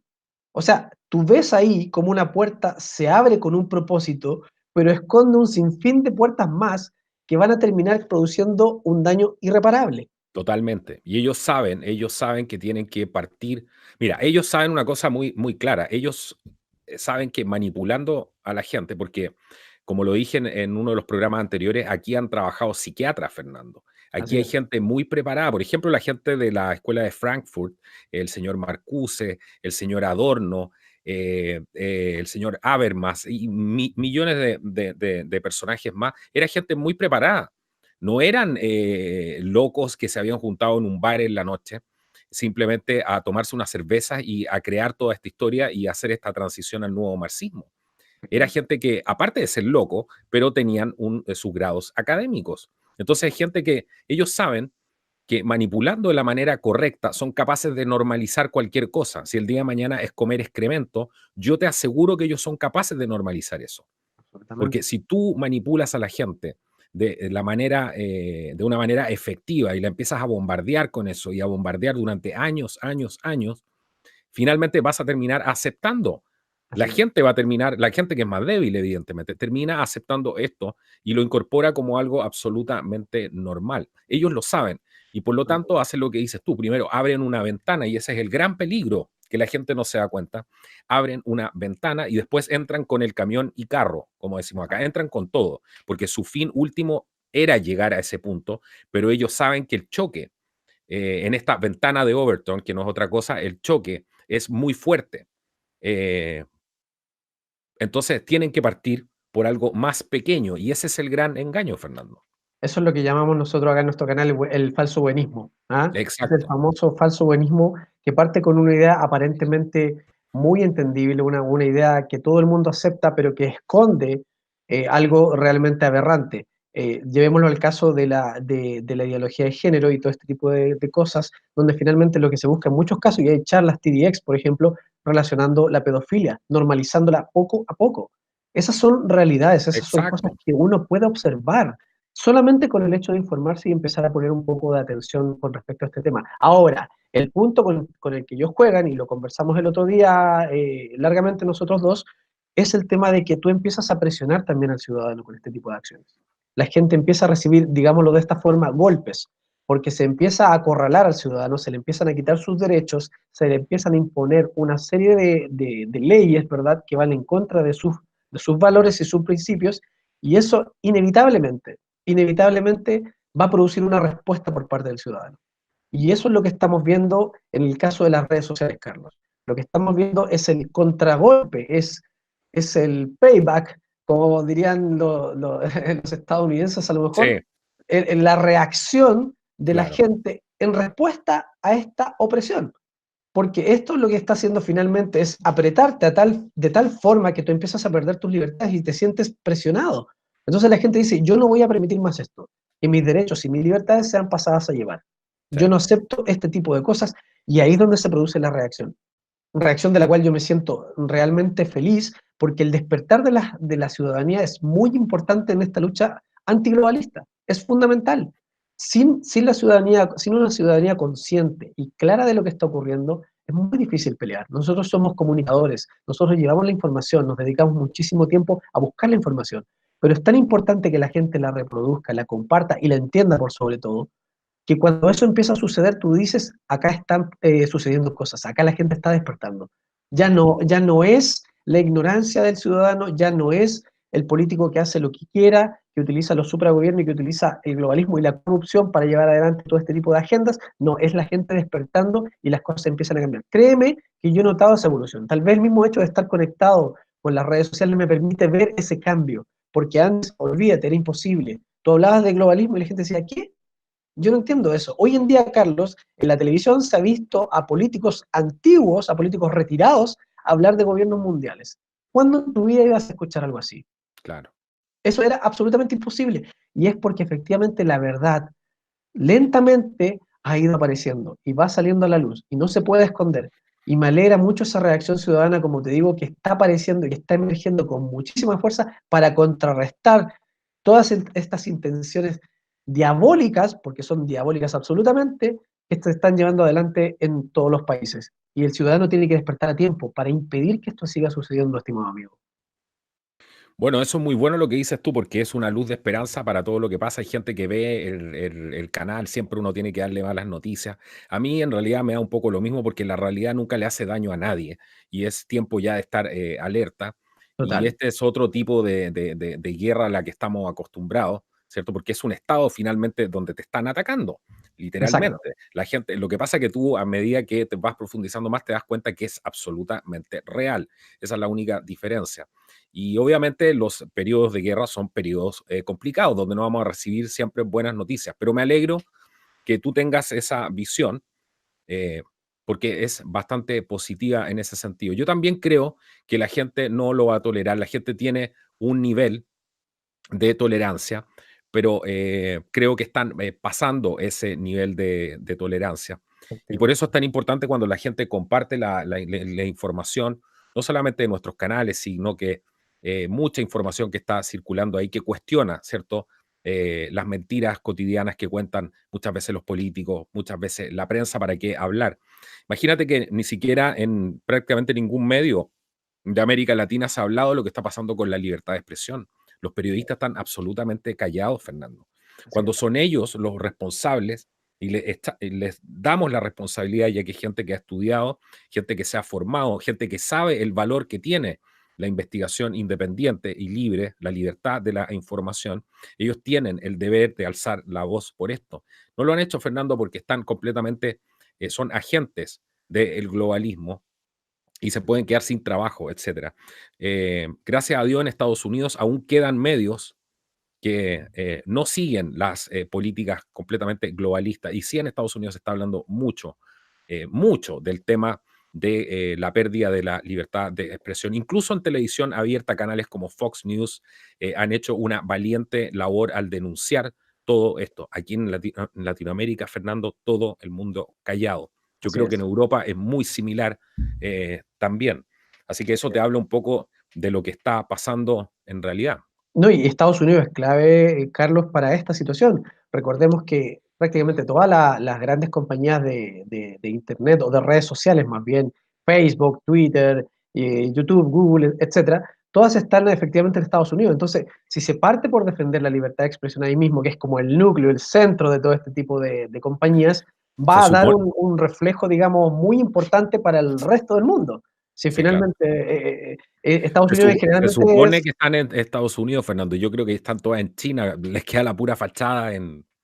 O sea, tú ves ahí como una puerta se abre con un propósito, pero esconde un sinfín de puertas más que van a terminar produciendo un daño irreparable. totalmente. Y ellos saben que tienen que partir. Mira, ellos saben una cosa muy, muy clara. Ellos saben que manipulando a la gente, porque como lo dije en uno de los programas anteriores, aquí han trabajado psiquiatras, Fernando. Aquí Así hay es. gente muy preparada. Por ejemplo, la gente de la escuela de Frankfurt, el señor Marcuse, el señor Adorno, el señor Habermas y millones de personajes más. Era gente muy preparada. No eran locos que se habían juntado en un bar en la noche simplemente a tomarse unas cervezas y a crear toda esta historia y hacer esta transición al nuevo marxismo. Era gente que, aparte de ser loco, pero tenían sus grados académicos. Entonces hay gente que ellos saben que manipulando de la manera correcta son capaces de normalizar cualquier cosa. Si el día de mañana es comer excremento, yo te aseguro que ellos son capaces de normalizar eso. Porque Absolutamente. si tú manipulas a la gente de una manera efectiva y la empiezas a bombardear con eso y a bombardear durante años, años, años, finalmente vas a terminar aceptando. Así es. La gente que es más débil, evidentemente, termina aceptando esto y lo incorpora como algo absolutamente normal. Ellos lo saben y por lo tanto hacen lo que dices tú. Primero, abren una ventana y ese es el gran peligro que la gente no se da cuenta. Abren una ventana y después entran con el camión y carro, como decimos acá, entran con todo, porque su fin último era llegar a ese punto, pero ellos saben que el choque en esta ventana de Overton, que no es otra cosa, el choque es muy fuerte. Eh, entonces tienen que partir por algo más pequeño y ese es el gran engaño, Fernando. Eso es lo que llamamos nosotros acá en nuestro canal el falso buenismo, ¿ah? Es el Exacto. famoso falso buenismo que parte con una idea aparentemente muy entendible, una idea que todo el mundo acepta, pero que esconde algo realmente aberrante. Llevémoslo al caso de la ideología de género y todo este tipo de cosas, donde finalmente lo que se busca en muchos casos, y hay charlas TDX, por ejemplo, relacionando la pedofilia, normalizándola poco a poco. Esas son realidades, esas son cosas Exacto. que uno puede observar solamente con el hecho de informarse y empezar a poner un poco de atención con respecto a este tema. Ahora, el punto con el que ellos juegan, y lo conversamos el otro día largamente nosotros dos, es el tema de que tú empiezas a presionar también al ciudadano con este tipo de acciones. La gente empieza a recibir, digámoslo de esta forma, golpes, porque se empieza a acorralar al ciudadano, se le empiezan a quitar sus derechos, se le empiezan a imponer una serie de leyes, ¿verdad?, que van en contra de sus valores y sus principios, y eso inevitablemente va a producir una respuesta por parte del ciudadano. Y eso es lo que estamos viendo en el caso de las redes sociales, Carlos. Lo que estamos viendo es el contragolpe, es el payback, como dirían los estadounidenses a lo mejor, Sí, la reacción de la claro. gente en respuesta a esta opresión. Porque esto lo que está haciendo finalmente es apretarte de tal forma que tú empiezas a perder tus libertades y te sientes presionado. Entonces la gente dice, yo no voy a permitir más esto, que mis derechos y mis libertades sean pasadas a llevar. Sí. Yo no acepto este tipo de cosas y ahí es donde se produce la reacción. Reacción de la cual yo me siento realmente feliz porque el despertar de la ciudadanía es muy importante en esta lucha antiglobalista. Es fundamental. Sin la ciudadanía, sin una ciudadanía consciente y clara de lo que está ocurriendo, es muy difícil pelear. Nosotros somos comunicadores, nosotros llevamos la información, nos dedicamos muchísimo tiempo a buscar la información, pero es tan importante que la gente la reproduzca, la comparta y la entienda por sobre todo, que cuando eso empieza a suceder, tú dices, acá están sucediendo cosas, acá la gente está despertando. Ya no es la ignorancia del ciudadano, ya no es el político que hace lo que quiera, que utiliza los supragobiernos y que utiliza el globalismo y la corrupción para llevar adelante todo este tipo de agendas. No, es la gente despertando y las cosas empiezan a cambiar. Créeme que yo he notado esa evolución. Tal vez el mismo hecho de estar conectado con las redes sociales me permite ver ese cambio, porque antes, olvídate, era imposible. Tú hablabas de globalismo y la gente decía, ¿qué? Yo no entiendo eso. Hoy en día, Carlos, en la televisión se ha visto a políticos antiguos, a políticos retirados, hablar de gobiernos mundiales. ¿Cuándo en tu vida ibas a escuchar algo así? claro. Eso era absolutamente imposible. Y es porque efectivamente la verdad lentamente ha ido apareciendo y va saliendo a la luz y no se puede esconder. Y me alegra mucho esa reacción ciudadana, como te digo, que está apareciendo y que está emergiendo con muchísima fuerza para contrarrestar todas estas intenciones diabólicas, porque son diabólicas absolutamente, que se están llevando adelante en todos los países. Y el ciudadano tiene que despertar a tiempo para impedir que esto siga sucediendo, estimado amigo. Bueno, eso es muy bueno lo que dices tú, porque es una luz de esperanza para todo lo que pasa. Hay gente que ve el canal, siempre uno tiene que darle malas noticias. A mí en realidad me da un poco lo mismo porque la realidad nunca le hace daño a nadie y es tiempo ya de estar alerta. Y Total, este es otro tipo de guerra a la que estamos acostumbrados, ¿cierto? Porque es un estado finalmente donde te están atacando, exacto. literalmente. La gente, lo que pasa es que tú a medida que te vas profundizando más te das cuenta que es absolutamente real. Esa es la única diferencia. Y obviamente los periodos de guerra son periodos complicados, donde no vamos a recibir siempre buenas noticias, pero me alegro que tú tengas esa visión, eh, porque es bastante positiva en ese sentido. Yo también creo que la gente no lo va a tolerar, la gente tiene un nivel de tolerancia, pero creo que están pasando ese nivel de tolerancia. Y por eso es tan importante cuando la gente comparte la información, no solamente de nuestros canales, sino que mucha información que está circulando ahí que cuestiona, ¿cierto? Las mentiras cotidianas que cuentan muchas veces los políticos, muchas veces la prensa, ¿para qué hablar? Imagínate que ni siquiera en prácticamente ningún medio de América Latina se ha hablado de lo que está pasando con la libertad de expresión. Los periodistas están absolutamente callados, Fernando. Así Cuando es. son ellos los responsables y les damos la responsabilidad, ya que hay gente que ha estudiado, gente que se ha formado, gente que sabe el valor que tiene la investigación independiente y libre, la libertad de la información, ellos tienen el deber de alzar la voz por esto. No lo han hecho, Fernando, porque están completamente, son agentes del globalismo y se pueden quedar sin trabajo, etcétera. Gracias a Dios en Estados Unidos aún quedan medios que no siguen las políticas completamente globalistas. Y sí en Estados Unidos se está hablando mucho, mucho del tema de la pérdida de la libertad de expresión. Incluso en televisión abierta, canales como Fox News han hecho una valiente labor al denunciar todo esto. Aquí en Latinoamérica, Fernando, todo el mundo callado. Yo Así creo que en es. Europa es muy similar también. Así que Así eso te es. habla un poco de lo que está pasando en realidad. No, y Estados Unidos es clave, Carlos, para esta situación. Recordemos que prácticamente todas las grandes compañías de Internet o de redes sociales, más bien Facebook, Twitter, YouTube, Google, etcétera, todas están efectivamente en Estados Unidos. Entonces, si se parte por defender la libertad de expresión ahí mismo, que es como el núcleo, el centro de todo este tipo de compañías, Se va a dar supone, un reflejo, digamos, muy importante para el resto del mundo. Si sí, claro. finalmente Estados Unidos Se generalmente supone es. que están en Estados Unidos, Fernando. Yo creo que están todas en China. Les queda la pura fachada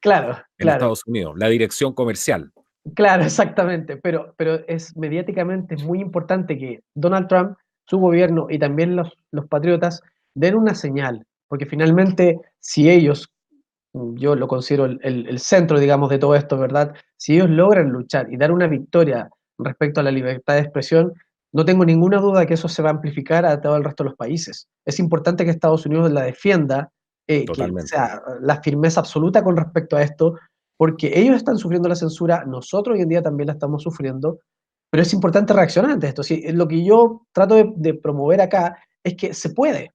Claro, en claro, Estados Unidos, la dirección comercial. claro, exactamente, pero es mediáticamente muy importante que Donald Trump, su gobierno y también los patriotas den una señal, porque finalmente si ellos, yo lo considero el centro, digamos, de todo esto, ¿verdad? Si ellos logran luchar y dar una victoria respecto a la libertad de expresión, no tengo ninguna duda que eso se va a amplificar a todo el resto de los países. Es importante que Estados Unidos la defienda, que Totalmente. sea la firmeza absoluta con respecto a esto, porque ellos están sufriendo la censura, nosotros hoy en día también la estamos sufriendo, pero es importante reaccionar ante esto. Sí, lo que yo trato de promover acá es que se puede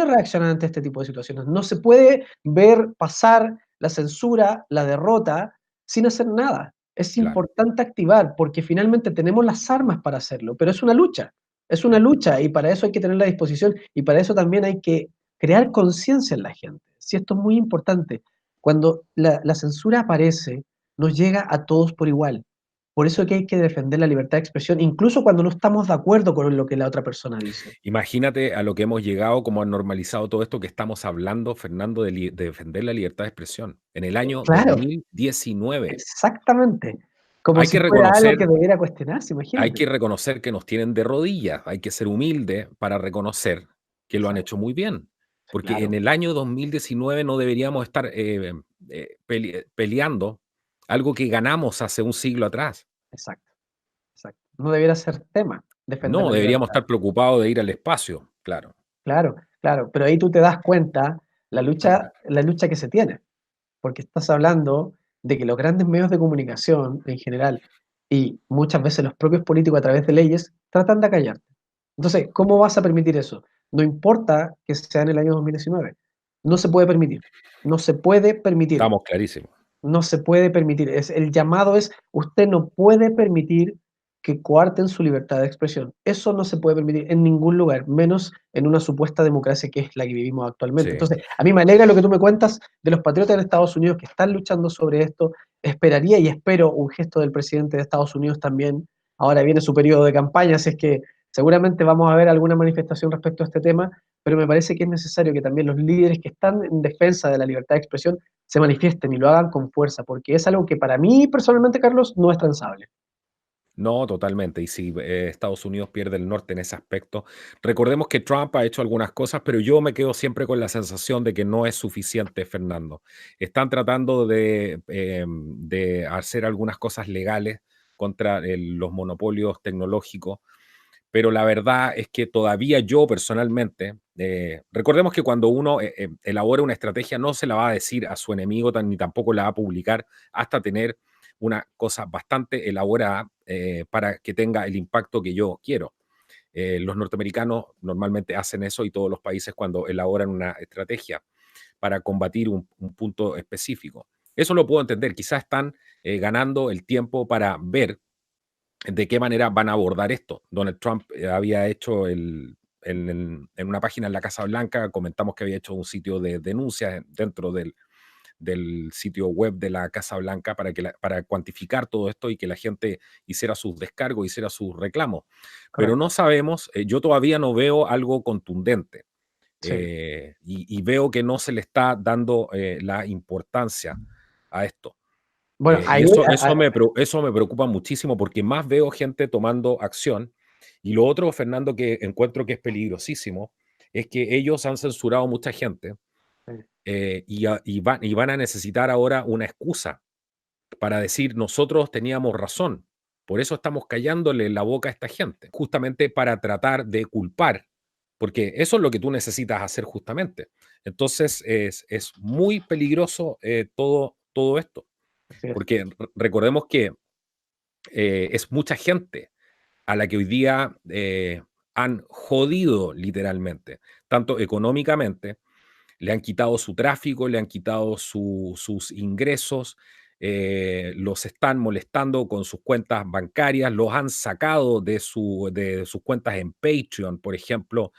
reaccionar ante este tipo de situaciones. No se puede ver pasar la censura, la derrota, sin hacer nada. Es Claro. importante activar, porque finalmente tenemos las armas para hacerlo, pero es una lucha y para eso hay que tener la disposición y para eso también hay que crear conciencia en la gente. Si esto es muy importante, cuando la censura aparece, nos llega a todos por igual. Por eso que hay que defender la libertad de expresión, incluso cuando no estamos de acuerdo con lo que la otra persona dice. Imagínate a lo que hemos llegado, cómo han normalizado todo esto que estamos hablando, Fernando, de defender la libertad de expresión. En el año Claro, 2019. exactamente. Como Hay si que fuera algo que reconocer, debiera cuestionarse, hay imagínate. que reconocer que nos tienen de rodillas. Hay que ser humilde para reconocer que lo han Exacto, hecho muy bien. sí, Porque en claro, el año 2019 no deberíamos estar peleando algo que ganamos hace un siglo atrás. exacto, exacto. No debiera ser tema. defender No, la deberíamos libertad. estar preocupados de ir al espacio, claro. Claro, claro, pero ahí tú te das cuenta la lucha que se tiene, porque estás hablando de que los grandes medios de comunicación en general y muchas veces los propios políticos a través de leyes tratan de acallarte. Entonces, ¿cómo vas a permitir eso? No importa que sea en el año 2019, no se puede permitir, no se puede permitir. Estamos clarísimos. No se puede permitir. El llamado es, usted no puede permitir que coarten su libertad de expresión. Eso no se puede permitir en ningún lugar, menos en una supuesta democracia que es la que vivimos actualmente. Sí. Entonces, a mí me alegra lo que tú me cuentas de los patriotas en Estados Unidos que están luchando sobre esto. Esperaría y espero un gesto del presidente de Estados Unidos también. Ahora viene su periodo de campaña, así es que seguramente vamos a ver alguna manifestación respecto a este tema, pero me parece que es necesario que también los líderes que están en defensa de la libertad de expresión se manifiesten y lo hagan con fuerza, porque es algo que para mí personalmente, Carlos, no es transable. No, totalmente. Y si Estados Unidos pierde el norte en ese aspecto, recordemos que Trump ha hecho algunas cosas, pero yo me quedo siempre con la sensación de que no es suficiente, Fernando. Están tratando de hacer algunas cosas legales contra los monopolios tecnológicos, pero la verdad es que todavía yo personalmente, recordemos que cuando uno elabora una estrategia no se la va a decir a su enemigo ni tampoco la va a publicar hasta tener una cosa bastante elaborada para que tenga el impacto que yo quiero. Los norteamericanos normalmente hacen eso y todos los países cuando elaboran una estrategia para combatir un punto específico. Eso lo puedo entender, quizás están ganando el tiempo para ver de qué manera van a abordar esto. Donald Trump había hecho en una página en la Casa Blanca, comentamos que había hecho un sitio de denuncias dentro del sitio web de la Casa Blanca para cuantificar todo esto y que la gente hiciera sus descargos, hiciera sus reclamos. Pero Correcto. no sabemos, yo todavía no veo algo contundente Sí. y veo que no se le está dando la importancia a esto. Bueno, Y ahí, eso me preocupa muchísimo porque más veo gente tomando acción. Y lo otro, Fernando, que encuentro que es peligrosísimo, es que ellos han censurado mucha gente y van a necesitar ahora una excusa para decir nosotros teníamos razón. Por eso estamos callándole la boca a esta gente, justamente para tratar de culpar, porque eso es lo que tú necesitas hacer justamente. Entonces es muy peligroso todo esto, así es. porque recordemos que es mucha gente a la que hoy día han jodido literalmente, tanto económicamente, le han quitado su tráfico, le han quitado sus ingresos, los están molestando con sus cuentas bancarias, los han sacado de sus cuentas en Patreon, por ejemplo.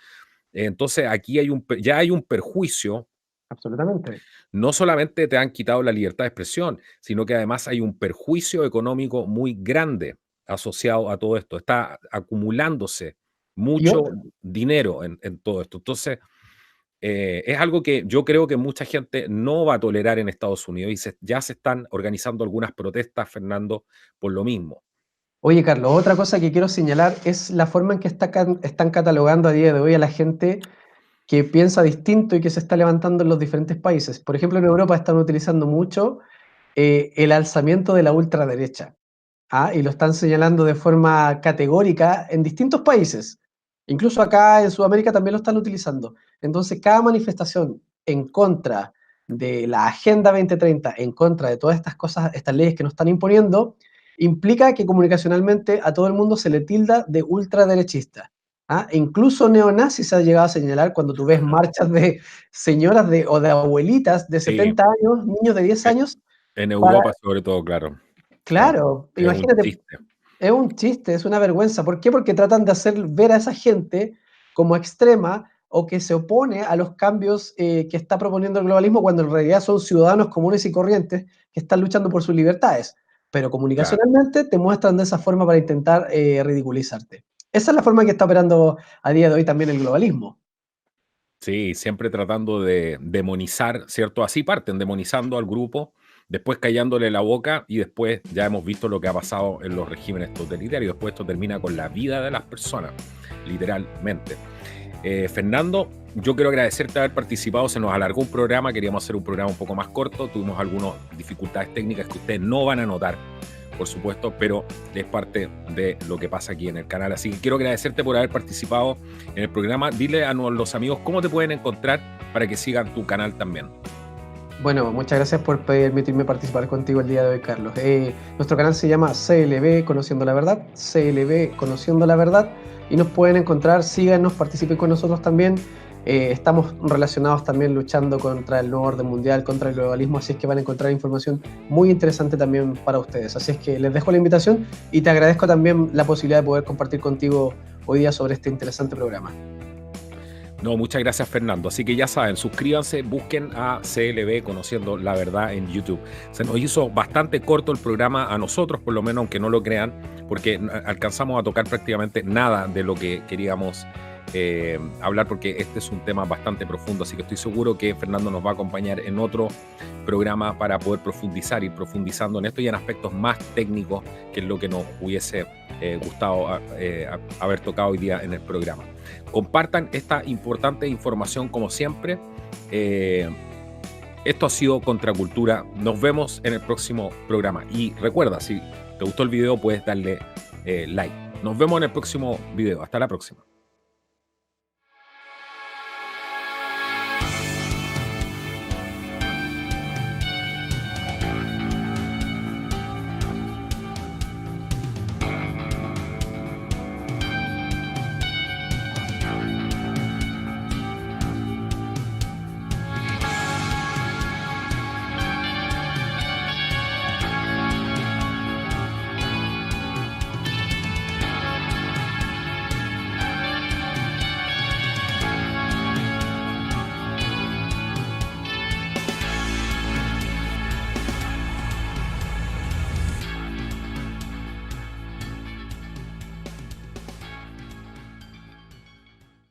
Entonces aquí ya hay un perjuicio. Absolutamente. No solamente te han quitado la libertad de expresión, sino que además hay un perjuicio económico muy grande asociado a todo esto. Está acumulándose Y mucho otra, dinero en todo esto. Entonces, es algo que yo creo que mucha gente no va a tolerar en Estados Unidos y ya se están organizando algunas protestas, Fernando, por lo mismo. oye, Carlos, otra cosa que quiero señalar es la forma en que están catalogando a día de hoy a la gente que piensa distinto y que se está levantando en los diferentes países. Por ejemplo, en Europa están utilizando mucho el alzamiento de la ultraderecha. Y lo están señalando de forma categórica en distintos países. Incluso acá en Sudamérica también lo están utilizando. Entonces, cada manifestación en contra de la Agenda 2030, en contra de todas estas cosas, estas leyes que nos están imponiendo, implica que comunicacionalmente a todo el mundo se le tilda de ultraderechista. E incluso neonazis se ha llegado a señalar cuando tú ves marchas de señoras o de abuelitas de Sí, 70 años, niños de 10 e- años, en para, Europa sobre todo, claro. Sí, claro, es un imagínate, chiste. es un chiste, es una vergüenza. ¿Por qué? Porque tratan de hacer ver a esa gente como extrema o que se opone a los cambios que está proponiendo el globalismo cuando en realidad son ciudadanos comunes y corrientes que están luchando por sus libertades. Pero Claro. comunicacionalmente te muestran de esa forma para intentar ridiculizarte. Esa es la forma en que está operando a día de hoy también el globalismo. Sí, siempre tratando de demonizar, ¿cierto? Así parten, demonizando al grupo, después callándole la boca y después ya hemos visto lo que ha pasado en los regímenes totalitarios. Después esto termina con la vida de las personas, literalmente. Fernando, yo quiero agradecerte haber participado. Se nos alargó un programa, queríamos hacer un programa un poco más corto, tuvimos algunas dificultades técnicas que ustedes no van a notar por supuesto, pero es parte de lo que pasa aquí en el canal. Así que quiero agradecerte por haber participado en el programa. Dile a los amigos cómo te pueden encontrar para que sigan tu canal también. Bueno, muchas gracias por permitirme participar contigo el día de hoy, Carlos. Nuestro canal se llama CLB Conociendo la Verdad, CLB Conociendo la Verdad, y nos pueden encontrar, síganos, participen con nosotros también. Estamos relacionados también luchando contra el nuevo orden mundial, contra el globalismo, así es que van a encontrar información muy interesante también para ustedes. Así es que les dejo la invitación y te agradezco también la posibilidad de poder compartir contigo hoy día sobre este interesante programa. No, muchas gracias, Fernando. Así que ya saben, suscríbanse, busquen a CLB Conociendo la Verdad en YouTube. Se nos hizo bastante corto el programa a nosotros, por lo menos, aunque no lo crean, porque alcanzamos a tocar prácticamente nada de lo que queríamos hablar, porque este es un tema bastante profundo, así que estoy seguro que Fernando nos va a acompañar en otro programa para poder ir profundizando en esto y en aspectos más técnicos, que es lo que nos hubiese gustado haber tocado hoy día en el programa. Compartan esta importante información como siempre. Esto ha sido Contracultura. Nos vemos en el próximo programa. Y recuerda, si te gustó el video, puedes darle like. Nos vemos en el próximo video. Hasta la próxima.